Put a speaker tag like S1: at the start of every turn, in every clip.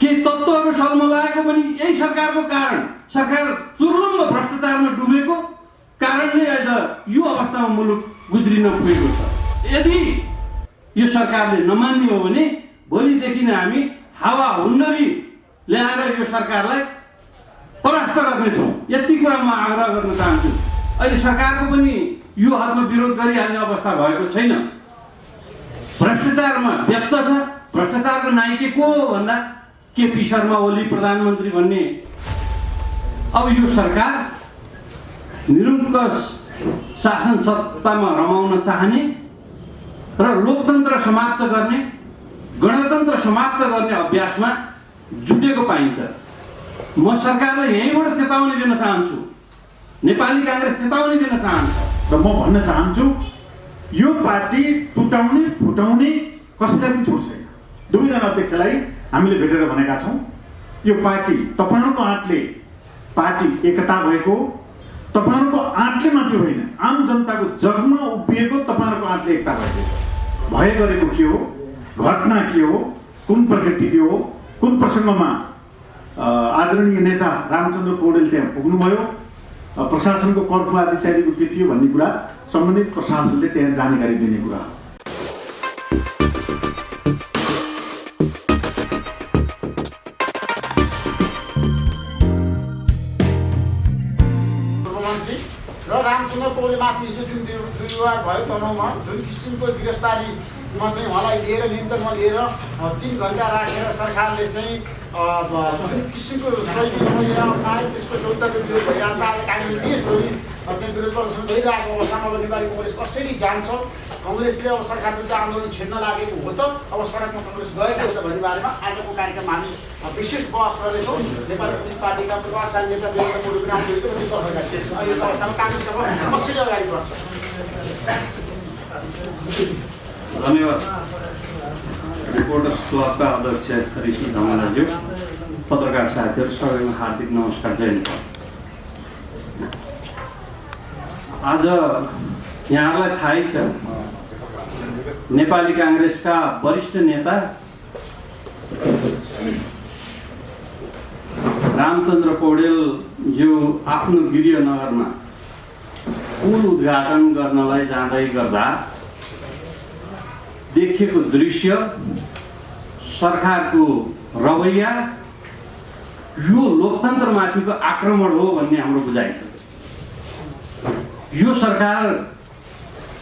S1: के तत्त्वहरू सल्मलाएको पनि यही सरकारको कारण, सरकार चुर्लुम्ब भ्रष्टाचारमा डुबेको कारणले आज यो अवस्थामा मुलुक गुज्रिन पुगेको छ। यदि यो सरकारले नमान्ने हो भने भोलिदेखि नै हामी हावा हुन्डरी ल्याएर यो सरकारलाई परास्त गर्नेछौँ। यति कुरा म आग्रह गर्न चाहन्छु। अहिले सरकारको पनि यो हदमा विरोध गरिहाल्ने अवस्था भएको छैन। भ्रष्टाचारमा व्यक्त छ। भ्रष्टाचारको नायक को हो भन्दा केपी शर्मा ओली प्रधानमन्त्री भन्ने। अब यो सरकार निरङ्कुश शासन सत्तामा रमाउन चाहने र लोकतन्त्र समाप्त गर्ने, गणतन्त्र समाप्त गर्ने अभ्यासमा जुटेको पाइन्छ। म सरकारलाई यहीँबाट चेतावनी दिन चाहन्छु, नेपाली काङ्ग्रेस चेतावनी दिन चाहन्छ
S2: र म भन्न चाहन्छु यो पार्टी टुटाउने फुटाउने कसैलाई पनि छोड छैन। दुवैजना अध्यक्षलाई हामीले भेटेर भनेका छौँ यो पार्टी तपाईँहरूको आँटले पार्टी एकता भएको, तपाईँहरूको आँटले मात्रै होइन आम जनताको जगमा उभिएको तपाईँहरूको आँटले एकता भएको। भए गरेको के हो, घटना के हो, कुन प्रकृति के हो, कुन प्रसङ्गमा आदरणीय नेता रामचन्द्र पौडेल त्यहाँ पुग्नुभयो, प्रशासनको कर्फ्यू आदि इत्यादिको के थियो भन्ने कुरा सम्बन्धित प्रशासनले त्यहाँ जानकारी दिने कुरा हो।
S3: र रामचन्द्र पौडेलमाथि हिजो जुन दुर्व्यवहार भयो तनहुँमा जुन किसिमको गिरफ्तारीमा चाहिँ उहाँलाई लिएर नियन्त्रणमा लिएर 3 घण्टा राखेर सरकारले चाहिँ जुन किसिमको शैली लिएर अप्नाए त्यसको चौतारी विरोध भइरहेको छ। आज काङ्ग्रेस देशभरि चाहिँ विरोध प्रदर्शन भइरहेको अवस्थामा अब नेपाली कङ्ग्रेस कसरी जान्छ? कङ्ग्रेसले अब सरकार विरुद्ध आन्दोलन छेड्न लागेको हो त अब सडकमा कङ्ग्रेस गएको हो त भन्ने बारेमा आजको कार्यक्रममा हामी विशेष बहस गर्दैछौँ। नेपाली कम्युनिस्ट पार्टीका पूर्वाचार्य नेता देवेन्द्र मोदी पनि आउनुहुन्छ। यो अवस्थामा काङ्ग्रेस अब कसरी अगाडि बढ्छ?
S1: धन्यवाद। रिपोर्टर्स क्लबका अध्यक्ष ऋषि धमलाज्यू, पत्रकार साथीहरू सबैमा हार्दिक नमस्कार, जयन्त। आज यहाँलाई थाहै छ नेपाली काङ्ग्रेसका वरिष्ठ नेता रामचन्द्र पौडेलज्यू आफ्नो गृहनगरमा पुल उद्घाटन गर्नलाई जाँदै गर्दा देखेको दृश्य, सरकारको रवैया यो लोकतन्त्रमाथिको आक्रमण हो भन्ने हाम्रो बुझाइ छ। यो सरकार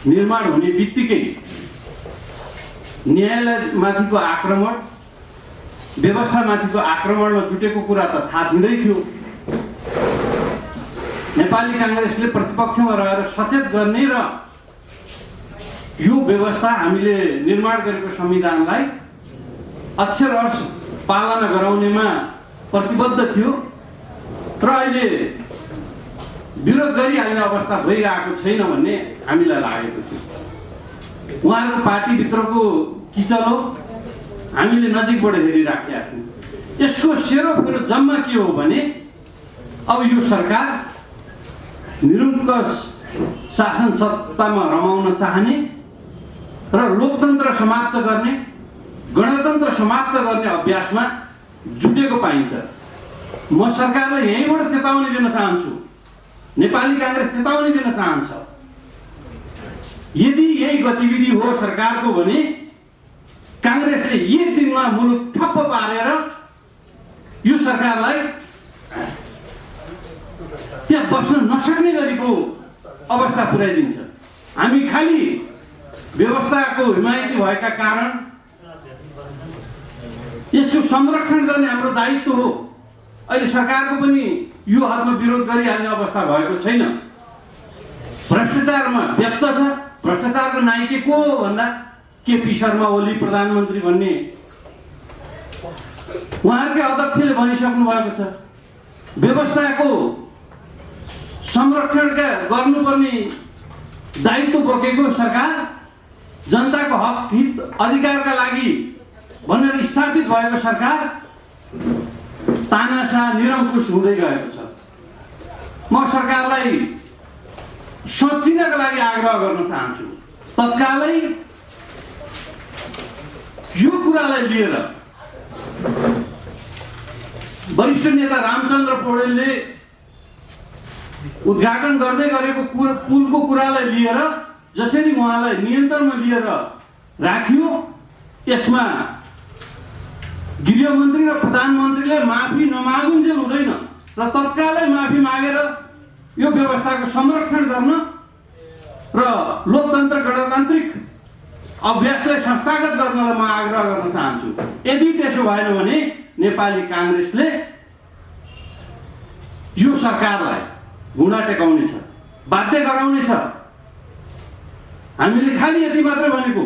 S1: निर्माण हुने बित्तिकै न्यायालयमाथिको आक्रमण, व्यवस्थामाथिको आक्रमणमा जुटेको कुरा त थाहा छँदै थियो। नेपाली काङ्ग्रेसले प्रतिपक्षमा रहेर सचेत गर्ने र यो व्यवस्था हामीले निर्माण गरेको संविधानलाई अक्षरशः पालना गराउनेमा प्रतिबद्ध थियो र अहिले विरोध गरिहाल्ने अवस्था भइरहेको छैन भन्ने हामीलाई लागेको थियो। उहाँहरूको पार्टीभित्रको किचलो हामीले नजिकबाट हेरिराखेका थियौँ। यसको सेरोफेरो जम्मा के हो भने अब यो सरकार निरङ्कुश शासन सत्तामा रमाउन चाहने र लोकतन्त्र समाप्त गर्ने, गणतन्त्र समाप्त गर्ने अभ्यासमा जुटेको पाइन्छ। म सरकारलाई यहीँबाट चेतावनी दिन चाहन्छु, नेपाली काङ्ग्रेस चेतावनी दिन चाहन्छ। यदि यही गतिविधि हो सरकारको भने काङ्ग्रेसले एक दिनमा मुलुक ठप्प पारेर यो सरकारलाई त्यहाँ बस्न नसक्ने गरेको अवस्था पुर्याइदिन्छ। हामी खालि व्यवस्थाको हिमायती भएका कारण यसको संरक्षण गर्ने हाम्रो दायित्व हो। अहिले सरकारको पनि यो हदमा विरोध गरिहाल्ने अवस्था भएको छैन। भ्रष्टाचारमा व्यक्त छ। भ्रष्टाचारको नायक को हो भन्दा केपी शर्मा ओली प्रधानमन्त्री भन्ने उहाँहरूकै अध्यक्षले भनिसक्नु भएको छ। व्यवस्थाको संरक्षणका गर्नुपर्ने दायित्व बोकेको सरकार, जनताको हक हित अधिकारका लागि भनेर स्थापित भएको सरकार तानासा निरङ्कुश हुँदै गएको छ। म सरकारलाई सोचिनका लागि आग्रह गर्न चाहन्छु, तत्कालै यो कुरालाई लिएर वरिष्ठ नेता रामचन्द्र पौडेलले उद्घाटन गर्दै गरेको पुलको कुरालाई लिएर जसरी उहाँलाई नियन्त्रणमा लिएर राखियो, यसमा गृहमन्त्री र प्रधानमन्त्रीले माफी नमागुन्जेल हुँदैन र तत्कालै माफी मागेर यो व्यवस्थाको संरक्षण गर्न र लोकतन्त्र गणतान्त्रिक अभ्यासलाई संस्थागत गर्नलाई म आग्रह गर्न चाहन्छु। यदि त्यसो भएन भने नेपाली काङ्ग्रेसले यो सरकारलाई घुँडा टेकाउनेछ, बाध्य गराउनेछ। हामीले खालि यति मात्रै भनेको,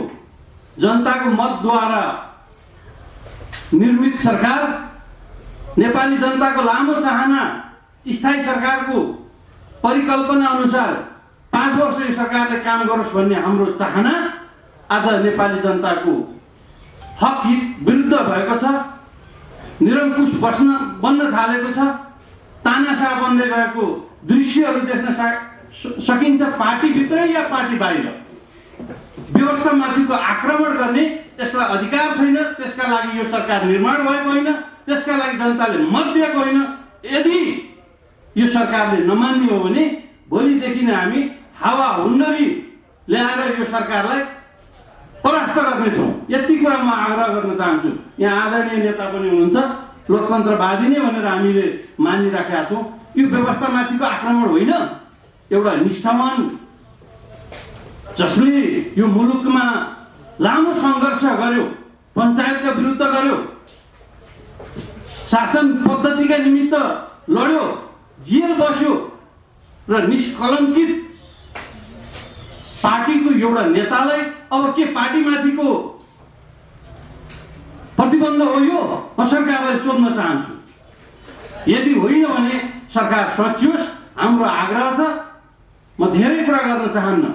S1: जनताको मतद्वारा निर्मित सरकार, नेपाली जनताको लामो चाहना, स्थायी सरकारको परिकल्पना अनुसार 5 वर्ष यो सरकारले काम गरोस् भन्ने हाम्रो चाहना आज नेपाली जनताको हक हित विरुद्ध भएको छ। निरङ्कुश बन्न थालेको छ। तानाशाह बन्दै गएको दृश्यहरू देख्न सकिन्छ, पार्टीभित्रै या पार्टी बाहिर। व्यवस्थामाथिको आक्रमण गर्ने यसलाई अधिकार छैन। त्यसका लागि यो सरकार निर्माण भएको होइन, त्यसका लागि जनताले मत दिएको होइन। यदि यो सरकारले नमान्ने हो भने भोलिदेखि नै हामी हावा हुन्डरी ल्याएर यो सरकारलाई परास्त गर्नेछौँ। यति कुरा म आग्रह गर्न चाहन्छु। यहाँ आदरणीय नेता पनि हुनुहुन्छ, लोकतन्त्रवादी नै भनेर हामीले मानिराखेका छौँ। यो व्यवस्थामाथिको आक्रमण होइन, एउटा निष्ठावान जसले यो मुलुकमा लामो सङ्घर्ष गर्यो, पञ्चायतका विरुद्ध गर्यो, शासन पद्धतिका निमित्त लड्यो, जेल बस्यो र निष्कलङ्कित पार्टीको एउटा नेतालाई अब के पार्टीमाथिको प्रतिबन्ध हो यो? म सरकारलाई सोध्न चाहन्छु। यदि होइन भने सरकार सचियोस्। हाम्रो आग्रह छ। म धेरै कुरा गर्न चाहन्न।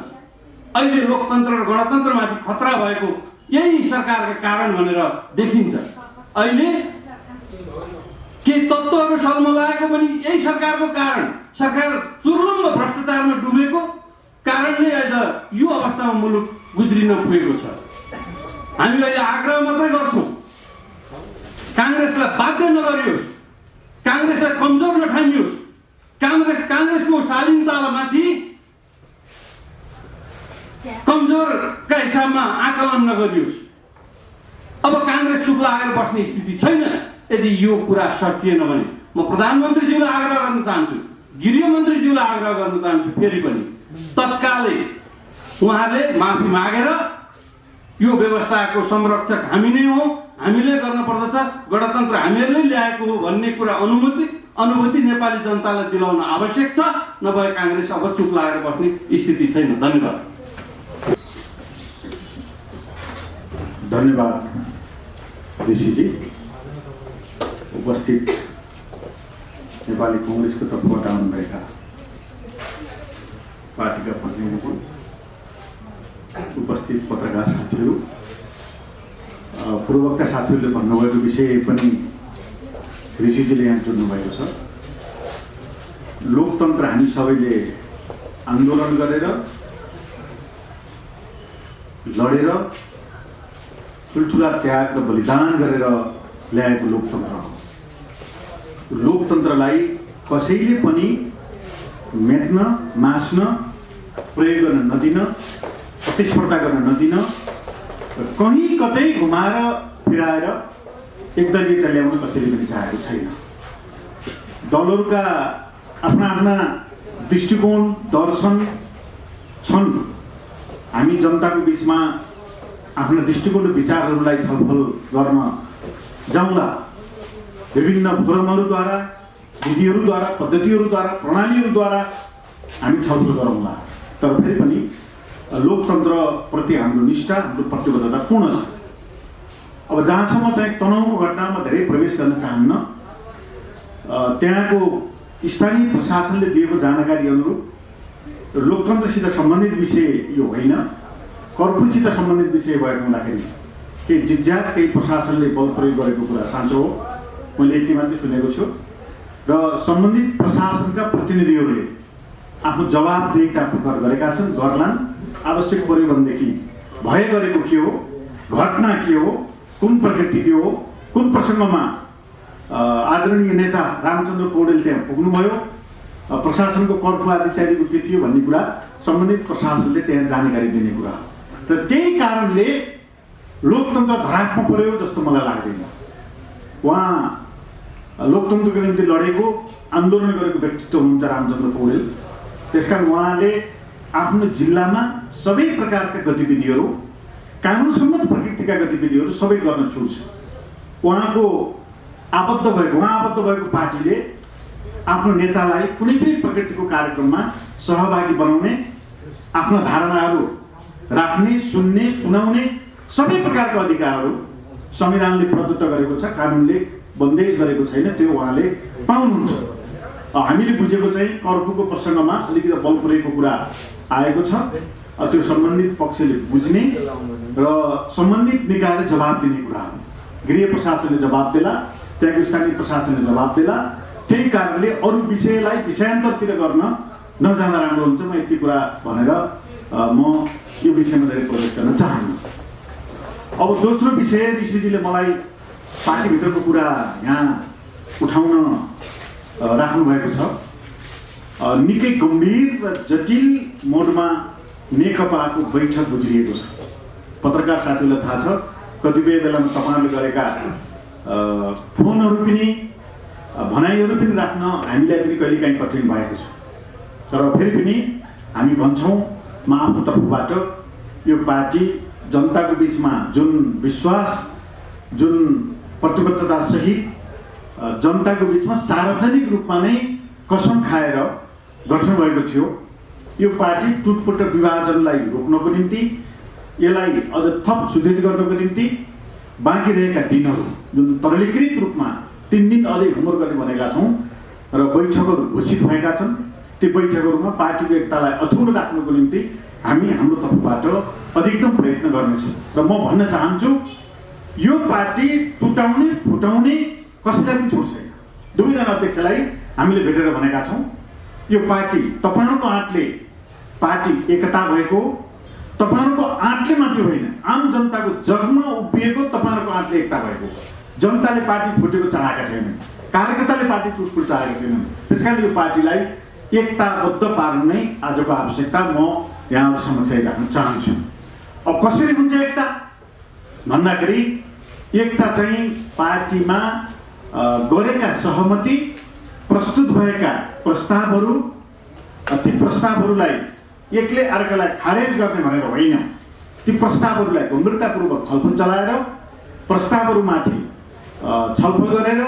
S1: अहिले लोकतन्त्र र गणतन्त्रमाथि खतरा भएको यही सरकारका कारण भनेर देखिन्छ। अहिले केही तत्त्वहरू सल्मलाएको पनि यही सरकारको कारण, सरकार चुर्लुम्ब भ्रष्टाचारमा डुबेको कारणले आज यो अवस्थामा मुलुक गुज्रिन पुगेको छ। हामी अहिले आग्रह मात्रै गर्छौँ, काङ्ग्रेसलाई बाध्य नगरियोस्, काङ्ग्रेसलाई कमजोर नठानियोस्, काङ्ग्रेसको शालीनतामाथि कमजोरका हिसाबमा आकलन नगरियोस्। अब काङ्ग्रेस चुप लागेर बस्ने स्थिति छैन। यदि यो कुरा सचिएन भने म प्रधानमन्त्रीज्यूलाई आग्रह गर्न चाहन्छु, गृहमन्त्रीज्यूलाई आग्रह गर्न चाहन्छु, फेरि पनि तत्कालै उहाँले माफी मागेर यो व्यवस्थाको संरक्षक हामी नै हो, हामीले गर्न पर्दछ, गणतन्त्र हामीहरूले ल्याएको हो भन्ने कुरा अनुभूति नेपाली जनतालाई दिलाउन आवश्यक छ। नभए काङ्ग्रेस अब चुप लागेर बस्ने स्थिति छैन। धन्यवाद।
S2: धन्यवाद ऋषिजी। उपस्थित नेपाली काङ्ग्रेसको तर्फबाट आउनुभएका पार्टीका प्रतिनिधिहरू, उपस्थित पत्रकार साथीहरू, पूर्वका साथीहरूले भन्नुभएको विषय पनि ऋषिजीले यहाँ जोड्नुभएको छ। लोकतन्त्र हामी सबैले आन्दोलन गरेर, लडेर, ठुल्ठुला त्याग र बलिदान गरेर ल्याएको लोकतन्त्र हो। लोकतन्त्रलाई कसैले पनि मेट्न, मास्न, प्रयोग गर्न नदिन, प्रतिस्पर्धा गर्न नदिन, कहीँ कतै घुमाएर फिराएर एकदलीयता ल्याउन कसैले पनि चाहेको छैन। दलहरूका आफ्ना आफ्ना दृष्टिकोण, दर्शन छन्। हामी जनताको बिचमा आफ्ना दृष्टिकोण र विचारहरूलाई छलफल गर्न जाउँला विभिन्न फोरमहरूद्वारा, विधिहरूद्वारा, पद्धतिहरूद्वारा, प्रणालीहरूद्वारा हामी छलफल गरौँला। तर फेरि पनि लोकतन्त्रप्रति हाम्रो निष्ठा, हाम्रो प्रतिबद्धता पूर्ण छ। अब जहाँसम्म चाहिँ तनावको घटनामा धेरै प्रवेश गर्न चाहन्न, त्यहाँको स्थानीय प्रशासनले दिएको जानकारी अनुरूप लोकतन्त्रसित सम्बन्धित विषय यो होइन, कर्फ्यूसित सम्बन्धित विषय भएको हुँदाखेरि केही जिज्ञास, केही प्रशासनले बल प्रयोग गरेको कुरा साँचो हो। मैले यति मात्रै सुनेको छु र सम्बन्धित प्रशासनका प्रतिनिधिहरूले आफ्नो जवाबदेहिता प्रकट गरेका छन्, गर्लान्। आवश्यक पर्यो भनेदेखि भए गरेको के हो, घटना के हो, कुन प्रकृति के हो, कुन प्रसङ्गमा आदरणीय नेता रामचन्द्र पौडेल त्यहाँ पुग्नुभयो। प्रशासनको कर्फ्यू आदि इत्यादिको के थियो भन्ने कुरा सम्बन्धित प्रशासनले त्यहाँ जानकारी दिने कुरा हो। तर त्यही कारणले लोकतन्त्र धरापमा पर्यो जस्तो मलाई लाग्दैन। उहाँ लोकतन्त्रको निम्ति लडेको आन्दोलन गरेको व्यक्तित्व हुनुहुन्छ रामचन्द्र पौडेल। त्यसकारण उहाँले आफ्नो जिल्लामा सबै प्रकारका गतिविधिहरू, कानुनसम्मत प्रकृतिका गतिविधिहरू सबै गर्न छुट्छ। उहाँ आबद्ध भएको पार्टीले आफ्नो नेतालाई कुनै पनि प्रकृतिको कार्यक्रममा सहभागी बनाउने, आफ्ना धारणाहरू राख्ने, सुन्ने, सुनाउने सबै प्रकारका अधिकारहरू संविधानले प्रदत्त गरेको छ, कानुनले बन्देज गरेको छैन, त्यो उहाँले पाउनुहुन्छ। हामीले बुझेको चाहिँ कर्फ्यूको प्रसङ्गमा अलिकति बल पुरेको कुरा आएको छ। त्यो सम्बन्धित पक्षले बुझ्ने र सम्बन्धित निकायले जवाब दिने कुरा हो। गृह प्रशासनले जवाब देला, त्यहाँको स्थानीय प्रशासनले जवाब देला। त्यही कारणले अरू विषयलाई विषयान्तरतिर गर्न नजाँदा राम्रो हुन्छ। म यति कुरा भनेर म यो विषयमा धेरै प्रवेश गर्न चाहन्छु। अब दोस्रो विषय, ऋषिजीले मलाई पार्टीभित्रको कुरा यहाँ उठाउन राख्नु भएको छ। निकै गम्भीर र जटिल मोडमा नेकपाको बैठक गुज्रिएको छ। पत्रकार साथीहरूलाई थाहा छ, कतिपय बेलामा तपाईँहरूले गरेका फोनहरू पनि, भनाइहरू पनि राख्न हामीलाई पनि कहिलेकाहीँ कठिन भएको छ। तर फेरि पनि हामी भन्छौँ, म आफ्नो तर्फबाट यो पार्टी जनताको बिचमा जुन विश्वास, जुन प्रतिबद्धता सहित जनताको बिचमा सार्वजनिक रूपमा नै कसम खाएर गठन भएको थियो, यो पार्टी टुटपुट विभाजनलाई रोक्नको निम्ति, यसलाई अझ थप सुदृढ गर्नको निम्ति बाँकी रहेका दिनहरू जुन तरलीकृत रूपमा 3 दिन अझै होमवर्क गर्ने भनेका छौँ र बैठकहरू घोषित भएका छन्। ती बैठकहरूमा पार्टीको एकतालाई अछुट राख्नको निम्ति हामी हाम्रो तर्फबाट अधिकतम प्रयत्न गर्नेछौँ। र म भन्न चाहन्छु, यो पार्टी टुटाउने, फुटाउने कसैलाई पनि छुट छैन। दुवैजना अध्यक्षलाई हामीले भेटेर भनेका छौँ, यो पार्टी तपाईँहरूको आँटले पार्टी एकता भएको, तपाईँहरूको आँटले मात्रै होइन, आम जनताको जगमा उभिएको तपाईँहरूको आँटले एकता भएको। जनताले पार्टी फुटेको चाहेका छैनन्, कार्यकर्ताले पार्टी टुटफुट चाहेका छैनन्। त्यसकारण यो पार्टीलाई एकताबद्ध पार्नु नै आजको आवश्यकता म यहाँहरू समक्ष राख्न चाहन्छु। अब कसरी हुन्छ एकता भन्दाखेरि, एकता चाहिँ पार्टीमा गरेका सहमति, प्रस्तुत भएका प्रस्तावहरू, ती प्रस्तावहरूलाई एकले अर्कालाई खारेज गर्ने भनेर होइन, ती प्रस्तावहरूलाई गम्भीरतापूर्वक छलफल चलाएर, प्रस्तावहरूमाथि छलफल गरेर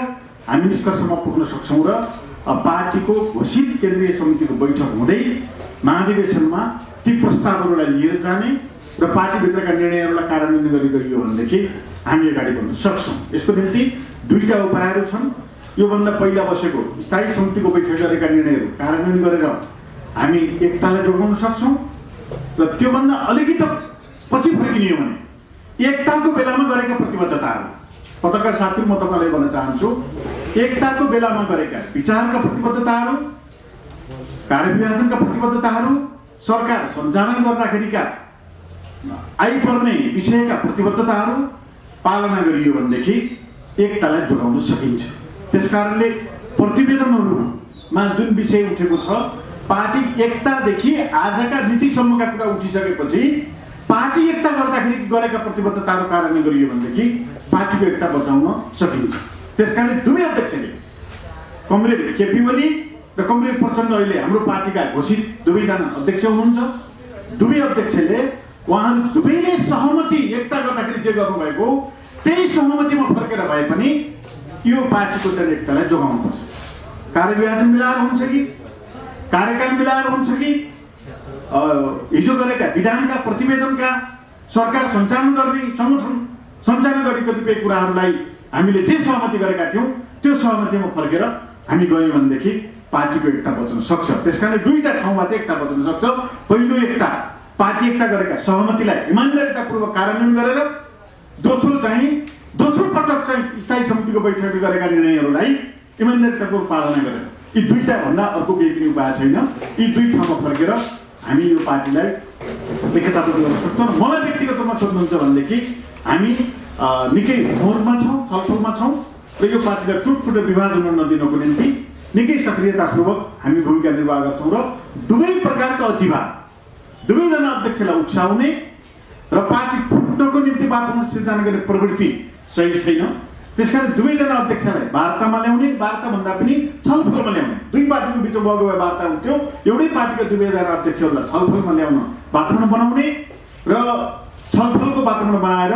S2: हामी निष्कर्षमा पुग्न सक्छौँ र पार्टीको घोषित केन्द्रीय समितिको बैठक हुँदै महाधिवेशनमा ती प्रस्तावहरूलाई लिएर जाने र पार्टीभित्रका निर्णयहरूलाई कार्यान्वयन गरी गइयो भनेदेखि हामी अगाडि बढ्न सक्छौँ। यसको निम्ति दुईटा उपायहरू छन्। योभन्दा पहिला बसेको स्थायी समितिको बैठक गरेका निर्णयहरू कार्यान्वयन गरेर हामी एकतालाई जोगाउन सक्छौँ र त्योभन्दा अलिकति पछि फर्किने हो भने एकताको बेलामा गरेका प्रतिबद्धताहरू, पत्रकार साथीहरू म तपाईँलाई भन्न चाहन्छु, एकताको बेलामा गरेका विचारका प्रतिबद्धताहरू, कार्यविभाजनका प्रतिबद्धताहरू, सरकार सञ्चालन गर्दाखेरिका आइपर्ने विषयका प्रतिबद्धताहरू पालना गरियो भनेदेखि एकतालाई जोगाउन सकिन्छ। त्यसकारणले प्रतिवेदनहरूमा जुन विषय उठेको छ, पार्टी एकतादेखि आजका नीतिसम्मका कुरा उठिसकेपछि पार्टी एकता गर्दाखेरि गरेका प्रतिबद्धताहरू कार्यान्वयन गरियो भनेदेखि पार्टीको एकता बचाउन सकिन्छ। त्यसकारणले दुवै अध्यक्षले, कमरेड केपी ओली र कमरेड प्रचण्ड अहिले हाम्रो पार्टीका घोषित दुवैजना अध्यक्ष हुनुहुन्छ। दुवै अध्यक्षले उहाँहरू दुवैले सहमति एकता गर्दाखेरि जे गर्नुभएको त्यही सहमतिमा फर्केर भए पनि यो पार्टीको चाहिँ एकतालाई जोगाउनुपर्छ। कार्यविभाजन मिलाएर हुन्छ कि, कार्यकाल मिलाएर हुन्छ कि, हिजो गरेका विधानका प्रतिवेदनका सरकार सञ्चालन गर्ने, संगठन सञ्चालन गर्ने कतिपय कुराहरूलाई हामीले जे सहमति गरेका थियौँ त्यो सहमतिमा फर्केर हामी गयौँ भनेदेखि पार्टीको एकता बच्न सक्छ। त्यसकारणले दुईटा ठाउँबाट एकता बच्न सक्छ। पहिलो एकता, पार्टी एकता गरेका सहमतिलाई इमान्दारितापूर्वक कार्यान्वयन गरेर, दोस्रो पटक चाहिँ स्थायी समितिको बैठकले गरेका निर्णयहरूलाई इमान्दारितापूर्वक पालना गरेर। यी दुईटा भन्दा अर्को केही पनि उपाय छैन। यी दुई ठाउँमा फर्केर हामी यो पार्टीलाई एकताबद्ध गर्न सक्छौँ। मलाई व्यक्तिगत रूपमा सोध्नुहुन्छ भनेदेखि हामी निकै होमवर्कमा छौँ, छलफलमा छौँ र यो पार्टीलाई टुटफुट विभाजन हुन नदिनको निम्ति निकै सक्रियतापूर्वक हामी भूमिका निर्वाह गर्छौँ र दुवै प्रकारका अतिवाद दुवैजना अध्यक्षलाई उक्साउने र पार्टी फुट्नको निम्ति वातावरण सिर्जना गर्ने प्रवृत्ति सही छैन। त्यसकारण दुवैजना अध्यक्षलाई वार्तामा ल्याउने, वार्ता भन्दा पनि छलफलमा ल्याउने। दुई पार्टीको बिचमा भएको भए वार्ता हुन्थ्यो, एउटै पार्टीका दुवैजना अध्यक्षहरूलाई छलफलमा ल्याउन वातावरण बनाउने र छलफलको वातावरण बनाएर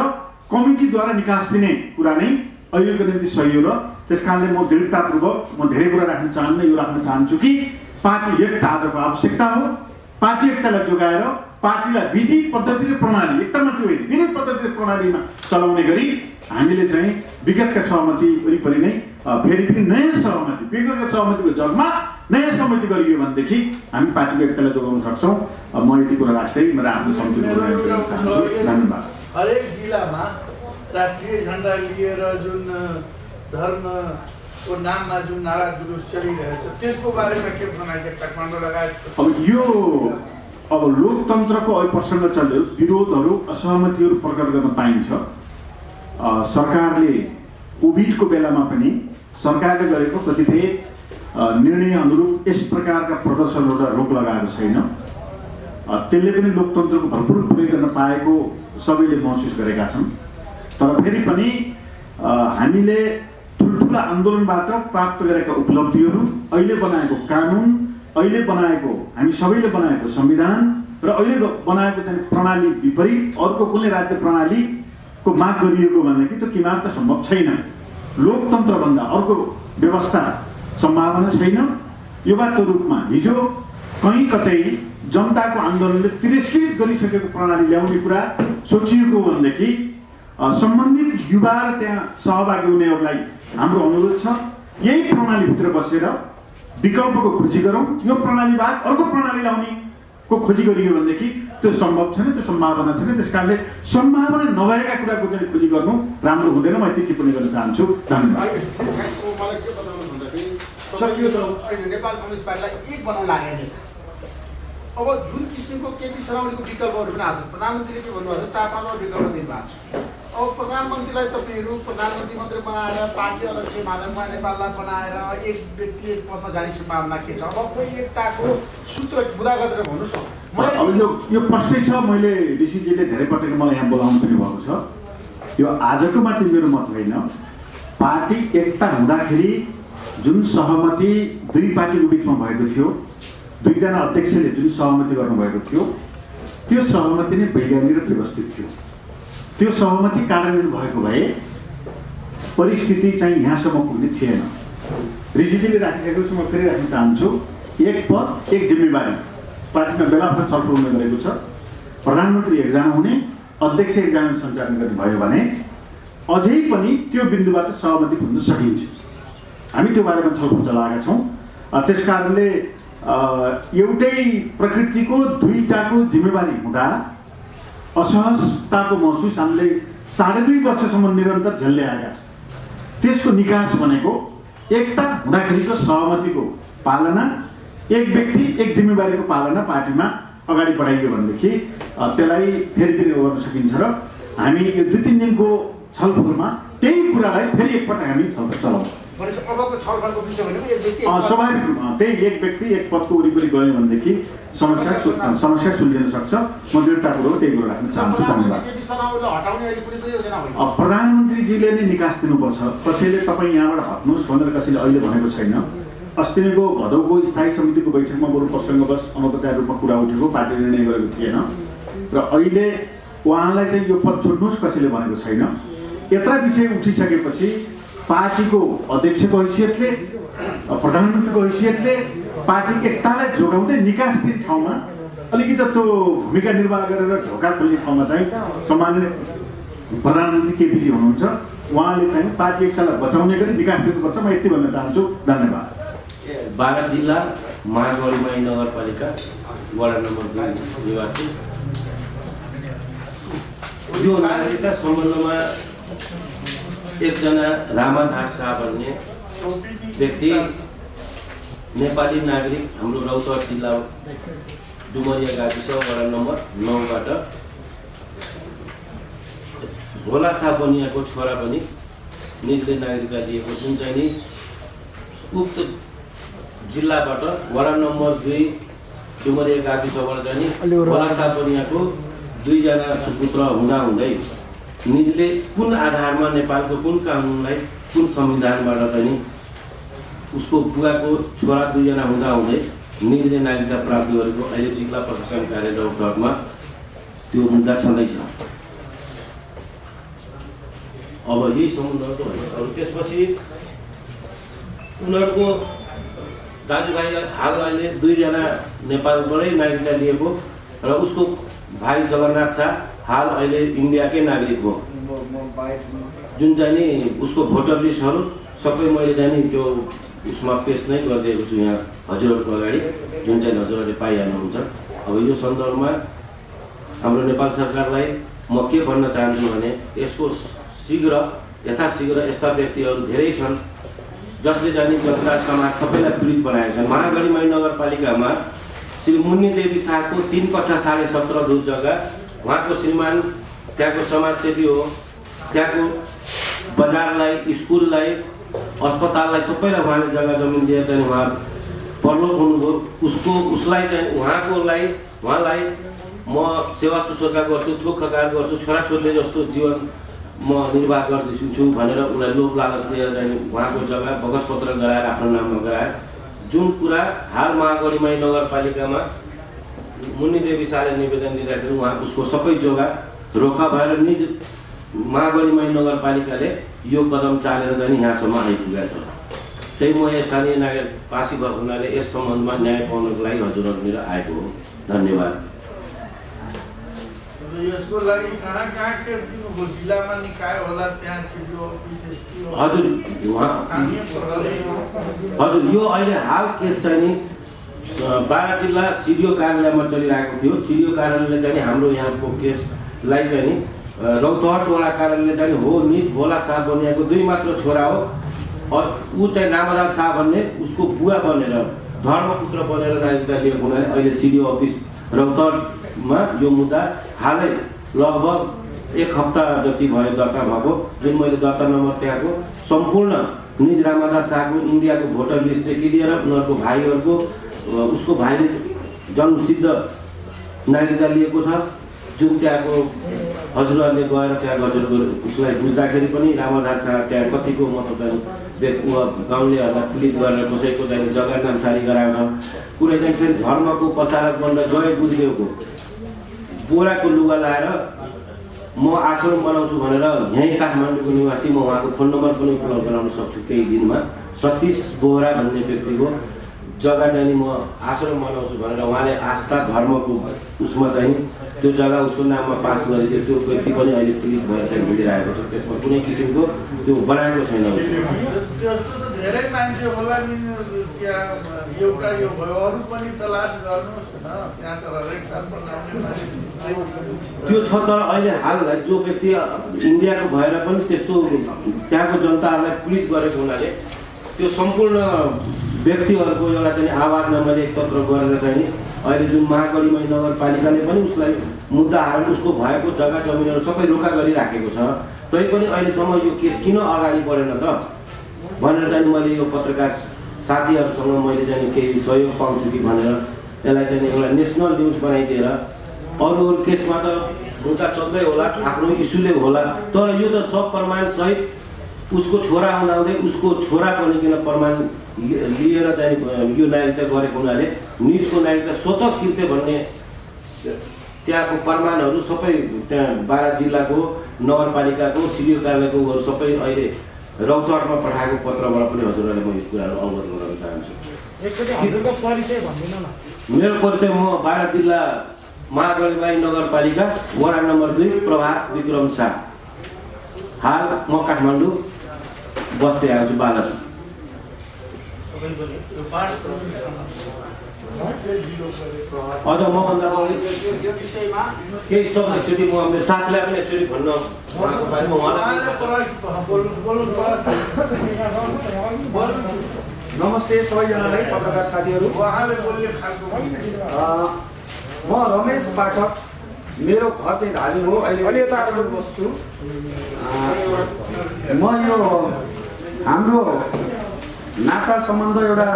S2: कमिटीद्वारा निकास दिने कुरा नै अहिलेको निम्ति सही हो। र त्यस कारणले म दृढतापूर्वक धेरै कुरा राख्न चाहन्न, यो राख्न चाहन्छु कि पार्टी एकता आजको आवश्यकता हो। पार्टी एकतालाई जोगाएर पार्टीलाई विधि पद्धति र प्रणाली, एकता मात्रै होइन विधि पद्धति र प्रणालीमा चलाउने गरी हामीले चाहिँ विगतका सहमति वरिपरि नै फेरि पनि नयाँ सहमति, विगतका सहमतिको जगमा नयाँ सहमति गरियो भनेदेखि हामी पार्टीको एकतालाई जोगाउन सक्छौँ। म यति कुरा राख्दै मेरो आफ्नो समिति गर्न चाहन्छु। धन्यवाद।
S4: हरेक जिल्लामा राष्ट्रिय झन्डा लिएर जुन धर्मको नाममा जुन नारा जुलुस चलिरहेछ त्यसको बारेमा के भनाइ काठमाडौँ लगायत
S2: अब लोकतन्त्रको अहिले प्रसङ्ग चल्यो, विरोधहरू असहमतिहरू प्रकट गर्न पाइन्छ। सरकारले कोभिडको बेलामा पनि सरकारले गरेको कतिपय निर्णय अनुरूप यस प्रकारका प्रदर्शनहरूलाई रोक लगाएको छैन। त्यसले पनि लोकतन्त्रको भरपुर प्रयोग गर्न पाएको सबैले महसुस गरेका छन्। तर फेरि पनि हामीले ठुल्ठुला आन्दोलनबाट प्राप्त गरेका उपलब्धिहरू, अहिले बनाएको कानुन, अहिले बनाएको हामी सबैले बनाएको संविधान र अहिले बनाएको चाहिँ प्रणाली विपरीत अर्को कुनै राज्य प्रणालीको माग गरिएको भनेदेखि त्यो किमार त सम्भव छैन। लोकतन्त्रभन्दा अर्को व्यवस्था सम्भावना छैन। युवाको रूपमा हिजो कहीँ कतै जनताको आन्दोलनले तिरस्कृत गरिसकेको प्रणाली ल्याउने कुरा सोचिएको भनेदेखि सम्बन्धित युवा र त्यहाँ सहभागी हुनेहरूलाई हाम्रो अनुरोध छ, यही प्रणालीभित्र बसेर विकल्पको खोजी गरौँ। यो प्रणालीबाद अर्को प्रणाली ल्याउनेको खोजी गरियो भनेदेखि त्यो सम्भव छैन, त्यो सम्भावना छैन। त्यस कारणले सम्भावना नभएका कुराको चाहिँ खोजी गर्नु राम्रो हुँदैन। म यति टिप्पणी गर्न चाहन्छु। धन्यवाद।
S3: नेपाल कम्युनिस्ट पार्टीलाई एक बनाउन लागेको अब जुन किसिमको केपी शर्माको विकल्पहरू पनि आज प्रधानमन्त्रीले के भन्नुभएको छ, 4-5 विकल्प दिनुभएको छ। अब प्रधानमन्त्रीलाई तपाईँहरू प्रधानमन्त्री मात्रै बनाएर पार्टी अध्यक्ष माधव कुमार नेपाललाई बनाएर एक व्यक्ति एक पदमा जाने सम्भावना के छ? अब कोही एकताको सूत्र बुदा गरेर भन्नुहोस् न।
S2: अब यो प्रश्नै छ। मैले ऋषिजीले धेरै पटक मलाई यहाँ बोलाउनु पनि भएको छ। यो आजको मात्रै मेरो मत होइन। पार्टी एकता हुँदाखेरि जुन सहमति दुई पार्टीको बिचमा भएको थियो, दुईजना अध्यक्षले जुन सहमति गर्नुभएको थियो, त्यो सहमति नै वैज्ञानिक र व्यवस्थित थियो। त्यो सहमति कार्यान्वयन भएको भए परिस्थिति चाहिँ यहाँसम्म पुग्ने थिएन। ऋषिजीले राखिसकेपछि म फेरि राख्न चाहन्छु, एक पद एक जिम्मेवारी पार्टीमा बेलाफेर छलफल हुने गरेको छ। प्रधानमन्त्री एकजना हुने, अध्यक्ष एकजना सञ्चालन गर्ने भयो भने अझै पनि त्यो बिन्दुबाट सहमति पुग्न सकिन्छ। हामी त्यो बारेमा छलफल चलाएका छौँ। त्यस कारणले एउटै प्रकृतिको दुईटाको जिम्मेवारी हुँदा असहजताको महसुस हामीले 2.5 वर्षसम्म निरन्तर झेल्दै आएका छौँ। त्यसको निकास भनेको एकता हुँदाखेरिको सहमतिको पालना, एक व्यक्ति एक जिम्मेवारीको पालना पार्टीमा अगाडि बढाइयो भनेदेखि त्यसलाई फेरि पनि गर्न सकिन्छ। र हामी यो 2-3 दिनको छलफलमा त्यही कुरालाई फेरि एकपटक हामी छलफल चलाउँछौँ।
S3: अबको छलफलको विषय भनेको एक व्यक्ति
S2: स्वाभाविक रूपमा त्यही एक व्यक्ति एक पदको वरिपरि गयो भनेदेखि समस्या सुल्झिन सक्छ। म दृढतापूर्वक त्यही कुरा राख्न चाहन्छु। धन्यवाद। प्रधानमन्त्रीजीले नै निकास दिनुपर्छ। कसैले तपाईँ यहाँबाट हट्नुहोस् भनेर कसैले अहिले भनेको छैन। अस्तिको भदौको स्थायी समितिको बैठकमा बरु प्रसङ्गवश अनौपचारिक रूपमा कुरा उठेको, पार्टी निर्णय गरेको थिएन। र अहिले उहाँलाई चाहिँ यो पद छोड्नुहोस् कसैले भनेको छैन। यत्र विषय उठिसकेपछि पार्टीको अध्यक्षको हैसियतले, प्रधानमन्त्रीको हैसियतले पार्टी एकतालाई जोगाउँदै निकास दिने ठाउँमा अलिकति त्यो भूमिका निर्वाह गरेर ढोका खोल्ने ठाउँमा चाहिँ सम्माननीय प्रधानमन्त्री केपीजी हुनुहुन्छ। उहाँले चाहिँ पार्टी एकतालाई बचाउने गरी निकास दिनुपर्छ। म यति भन्न चाहन्छु। धन्यवाद।
S5: बारा जिल्ला महागौरीमाई नगरपालिका वडा नम्बर 2 निवासी। यो नागरिकता सम्बन्धमा एकजना रामाधार शाह भन्ने व्यक्ति नेपाली नागरिक हाम्रो रौतहट जिल्ला डुमरिया गाविस वडा नम्बर 9बाट भोला शाह बनियाको छोरा पनि निजले नागरिकता दिएको जुन चाहिँ नि उक्त जिल्लाबाट वडा नम्बर 2 डुमरिया गाविसबाट चाहिँ नि भोलासा बनियाको 2 जना सुपुत्र हुँदाहुँदै निजले कुन आधारमा नेपालको कुन कानुनलाई कुन संविधानबाट चाहिँ उसको बुवाको छोरा 2 जना हुँदाहुँदै निजले नागरिकता प्राप्त गरेको अहिले जिल्ला प्रशासन कार्यालय रौतहटमा त्यो मुद्दा छँदैछ। अब यही समुदायको होइन। त्यसपछि उनीहरूको दाजुभाइ हाल अहिले 2 जना नेपालबाटै नागरिकता लिएको र उसको भाइ जगन्नाथ शाह हाल अहिले इन्डियाकै नागरिक हो। जुन चाहिँ नि उसको भोटर लिस्टहरू सबै मैले चाहिँ नि त्यो उसमा पेश नै गरिदिएको छु यहाँ हजुरहरूको अगाडि, जुन चाहिँ हजुरहरूले पाइहाल्नुहुन्छ। अब यो सन्दर्भमा हाम्रो नेपाल सरकारलाई म के भन्न चाहन्छु भने यसको यथाशीघ्र यस्ता व्यक्तिहरू धेरै छन् जसले चाहिँ जनता समाज सबैलाई पीडित बनाएका छन्। महागढीमाई नगरपालिकामा श्री मुन्नी देवी शाहको 3 कट्ठा 17.5 दूर जग्गा, उहाँको श्रीमान त्यहाँको समाजसेवी हो, त्यहाँको बजारलाई, स्कुललाई, अस्पताललाई सबैलाई उहाँले जग्गा जमिन दिएर चाहिँ उहाँ परलोक हुनुभयो। उसलाई चाहिँ उहाँलाई म सेवा शुश्रूषा गर्छु, थोक खकार गर्छु, छोराछोरीले जस्तो जीवन म निर्वाह गर्दैछु भनेर उसलाई लोभ लालच दिएर चाहिँ उहाँको जग्गा बगसपत्र गराएर आफ्नो नाममा गराए। जुन कुरा हाल महागढीमाई नगरपालिकामा मुन्नी देवी शाहले निवेदन दिँदाखेरि उहाँ उसको सबै जग्गा रोका भएर निज महागढीमाई नगरपालिकाले यो कदम चालेर चाहिँ यहाँसम्म आइपुगेको छ। त्यही म स्थानीय नागरिकवासी भएको हुनाले यस सम्बन्धमा न्याय पाउनको लागि हजुरहरूतिर आएको हो। धन्यवाद।
S4: यसको लागि कहाँ केस दिनुभयो? जिल्लामा निकाय होला, त्यहाँ सिडिओ अफिस एसपी
S5: हजुर यो अहिले हाल केस चाहिँ नि 12 जिल्ला सिडिओ कार्यालयमा चलिरहेको थियो। सिडिओ कार्यालयले चाहिँ हाम्रो यहाँको केसलाई चाहिँ नि रौतहट वडा कार्यालयले चाहिँ हो निज भोला शाह बनियाको 2 मात्र छोरा हो और ऊ चाहिँ रामदास शाह भन्ने उसको बुवा बनेर धर्मपुत्र बनेर नागरिकता लिएको हुनाले अहिले सिडिओ अफिस रौतहटमा यो मुद्दा हालै लगभग 1 हप्ता जति भयो दर्ता भएको। जुन मैले दर्ता नम्बर त्यहाँको सम्पूर्ण निज रामदास शाहको इन्डियाको भोटर लिस्टदेखि लिएर उनीहरूको भाइहरूको उसको भाइले जन्मसिद्ध नागरिकता लिएको छ। जुन त्यहाँको हजुरहरूले गएर त्यहाँ हजुरको उसलाई बुझ्दाखेरि पनि रामदास शाह त्यहाँ कतिको मतलब गाउँलेहरूलाई पीडित गरेर कसैको चाहिँ जग्गा नामसारी गराएको छ। कुनै चाहिँ फेरि धर्मको प्रचारक बनेर जय गुरुदेवको बोराको लुगा लाएर म आश्रम बनाउँछु भनेर यहीँ काठमाडौँको निवासी म उहाँको फोन नम्बर पनि उपलब्ध गराउन सक्छु केही दिनमा। सतीश बोहरा भन्ने व्यक्तिको जग्गा चाहिँ म आश्रम बनाउँछु भनेर उहाँले आस्था धर्मको उसमा चाहिँ त्यो जग्गा उसको नाममा पास गरेको त्यो व्यक्ति पनि अहिले पीडित भएर चाहिँ हिँडिरहेको छ। त्यसमा कुनै किसिमको त्यो बनाएको छैन।
S4: धेरै मान्छे होला नि त्यहाँ एउटा यो भयो, अरू पनि तलास गर्नुहोस् न, त्यहाँ त रेकर्ड बनाउने
S5: त्यो छ। तर अहिले हाललाई जो व्यक्ति इन्डियाको भएर पनि त्यस्तो त्यहाँको जनताहरूलाई पीडित गरेको हुनाले त्यो सम्पूर्ण व्यक्तिहरूको एउटा चाहिँ आवाजमा मैले एकत्र गरेर चाहिँ अहिले जुन महागढीमाई नगरपालिकाले पनि उसलाई मुद्दा हालेर उसको भएको जग्गा जमिनहरू सबै रोका गरिराखेको छ। तैपनि अहिलेसम्म यो केस किन अगाडि बढेन त भनेर चाहिँ मैले यो पत्रकार साथीहरूसँग मैले चाहिँ केही सहयोग पाउँछु कि भनेर यसलाई चाहिँ एउटा नेसनल न्युज बनाइदिएर अरू केसमा त मुद्दा चल्दै होला, आफ्नो इस्युले होला, तर यो त सब प्रमाणसहित उसको छोरा हुँदाहुँदै उसको छोरा बनिकन प्रमाण लिएर चाहिँ यो नागरिकता गरेको हुनाले निजको नागरिकता स्वतः कृत्य भन्ने त्यहाँको प्रमाणहरू सबै त्यहाँ 12 जिल्लाको नगरपालिकाको सिडिओ कार्यालयको सबै अहिले रौतहटमा पठाएको पत्रबाट पनि हजुरहरूले म यो कुराहरू अवगत गराउन चाहन्छु। मेरो परिचय म 12 जिल्ला महागढीमाई नगरपालिका वडा नम्बर 2 प्रभात विक्रम शाह। हाल म काठमाडौँ बस्दै आएको छु बालक। अझ मभन्दा केही शब्द एकचोटि म मेरो साथीलाई पनि एकचोटि भन्न उहाँको बारेमा
S6: नमस्ते सबैजनालाई, पत्रकार साथीहरू। म रमेश पाठक मेरो घर चाहिँ धादिङ हो। अहिले काठमाडौँ बस्छु। म यो हाम्रो नाता सम्बन्ध एउटा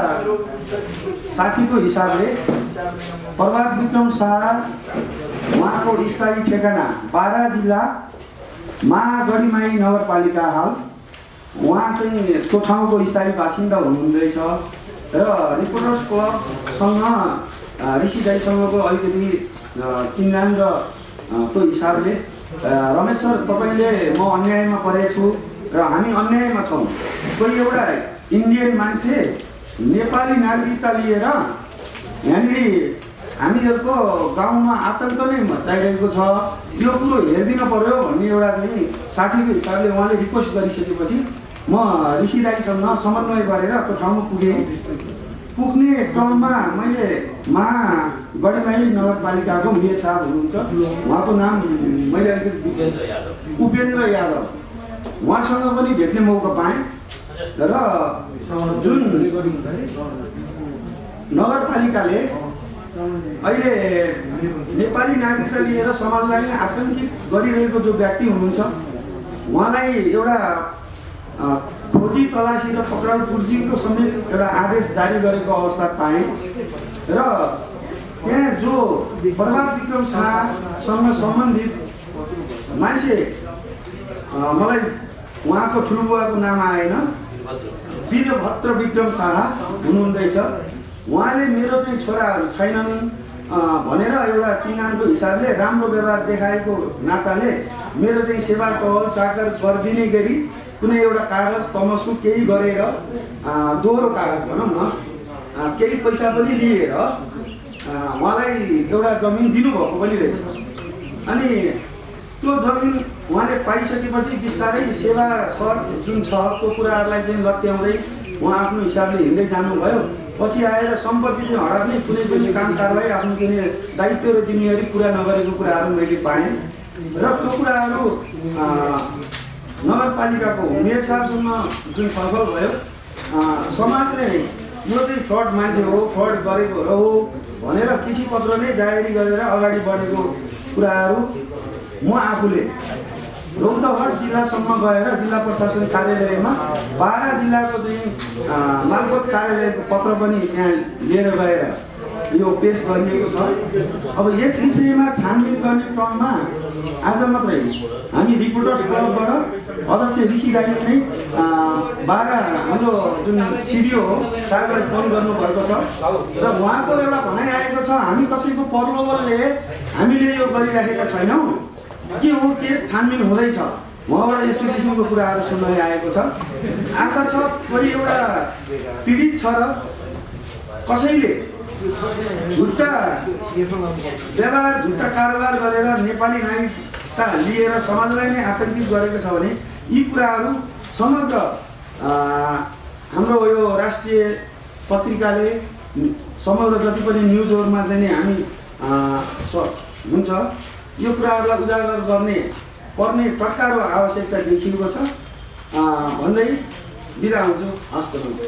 S6: साथीको हिसाबले प्रभात विक्रम शाह उहाँको स्थायी ठेगाना बारा जिल्ला महागढीमाई नगरपालिका हाल उहाँ चाहिँ त्यो ठाउँको स्थायी बासिन्दा हुनुहुँदैछ र रिपोर्टर्स क्लबसँग ऋषि दाइसँगको अलिकति चिन्जान र त्यो हिसाबले रमेश सर तपाईँले म अन्यायमा परेको छु र हामी अन्यायमा छौँ। कोही एउटा इन्डियन मान्छे नेपाली नागरिकता लिएर यहाँनिर हामीहरूको गाउँमा आतङ्क नै मचाइरहेको छ, यो कुरो हेरिदिन पर्यो भन्ने एउटा चाहिँ साथीको हिसाबले उहाँले रिक्वेस्ट गरिसकेपछि म ऋषि दाइसँग समन्वय गरेर त्यो ठाउँमा पुग्ने क्रममा मैले महागढीमाई नगरपालिकाको मेयर साहब हुनुहुन्छ, उहाँको नाम मैले उपेन्द्र यादव, उहाँसँग पनि भेट्ने मौका पाएँ र जुन नगरपालिकाले अहिले नेपाली नागरिकता लिएर समाजलाई नै आतङ्कित गरिरहेको जो व्यक्ति हुनुहुन्छ उहाँलाई एउटा खोजी तलासी र पक्राउ पुर्जीको समेत एउटा आदेश जारी गरेको अवस्था पाएँ र त्यहाँ जो प्रभात विक्रम शाहसँग सम्बन्धित मान्छे मलाई उहाँको ठुलोबुवाको नाम आएन, वीरभद्र विक्रम शाह हुनुहुँदैछ। उहाँले मेरो चाहिँ छोराहरू छैनन् भनेर एउटा चिनानको हिसाबले राम्रो व्यवहार देखाएको नाताले मेरो चाहिँ सेवा टहल चाकर गरिदिने गरी कुनै एउटा कागज तमसु केही गरेर दोहोरो कागज भनौँ न केही पैसा पनि लिएर उहाँलाई एउटा जमिन दिनुभएको पनि रहेछ। अनि त्यो जमिन उहाँले पाइसकेपछि बिस्तारै सेवा शर्त जुन छ त्यो कुराहरूलाई चाहिँ लत्याउँदै उहाँ आफ्नो हिसाबले हिँड्दै जानुभयो। पछि आएर सम्पत्ति चाहिँ हराउने कुनै पनि काम कारवाही आफ्नो चाहिँ दायित्व र जिम्मेवारी पुरा नगरेको कुराहरू मैले पाएँ र त्यो कुराहरू नगरपालिकाको मेयर साहबसँग जुन छलफल भयो समाजले यो चाहिँ फ्रड मान्छे हो, फ्रड गरेको हो भनेर चिठी पत्र नै जारी गरेर अगाडि बढेको कुराहरू म आफूले रौतहट जिल्लासम्म गएर जिल्ला प्रशासन कार्यालयमा बारा जिल्लाको चाहिँ मालपोत कार्यालयको पत्र पनि त्यहाँ लिएर गएर यो पेश गरिएको छ। अब यस विषयमा छानबिन गर्ने क्रममा आज मात्रै हामी रिपोर्टर्स क्लबबाट अध्यक्ष ऋषि दाइले नै बारा हाम्रो जुन सिडिओ हो साहबलाई फोन गर्नुभएको छ र उहाँको एउटा भनाइ आएको छ, हामी कसैको प्रलोभनले हामीले यो गरिराखेका छैनौँ, के हो केस छानबिन हुँदैछ, उहाँबाट यस्तो किसिमको कुराहरू सुन्न आएको छ। आशा छ कोही एउटा पीडित छ र कसैले झुट्टा व्यवहार झुट्टा कारोबार गरेर नेपाली नागरिकता लिएर समाजलाई नै आतङ्कित गरेको छ भने यी कुराहरू समग्र हाम्रो यो राष्ट्रिय पत्रिकाले समग्र जति पनि न्युजहरूमा चाहिँ हामी हुन्छ यो कुराहरूलाई उजागर गर्ने पर्ने प्रकार आवश्यकता देखिएको छ भन्दै बिदा हुन्छु। हस्त हुन्छ।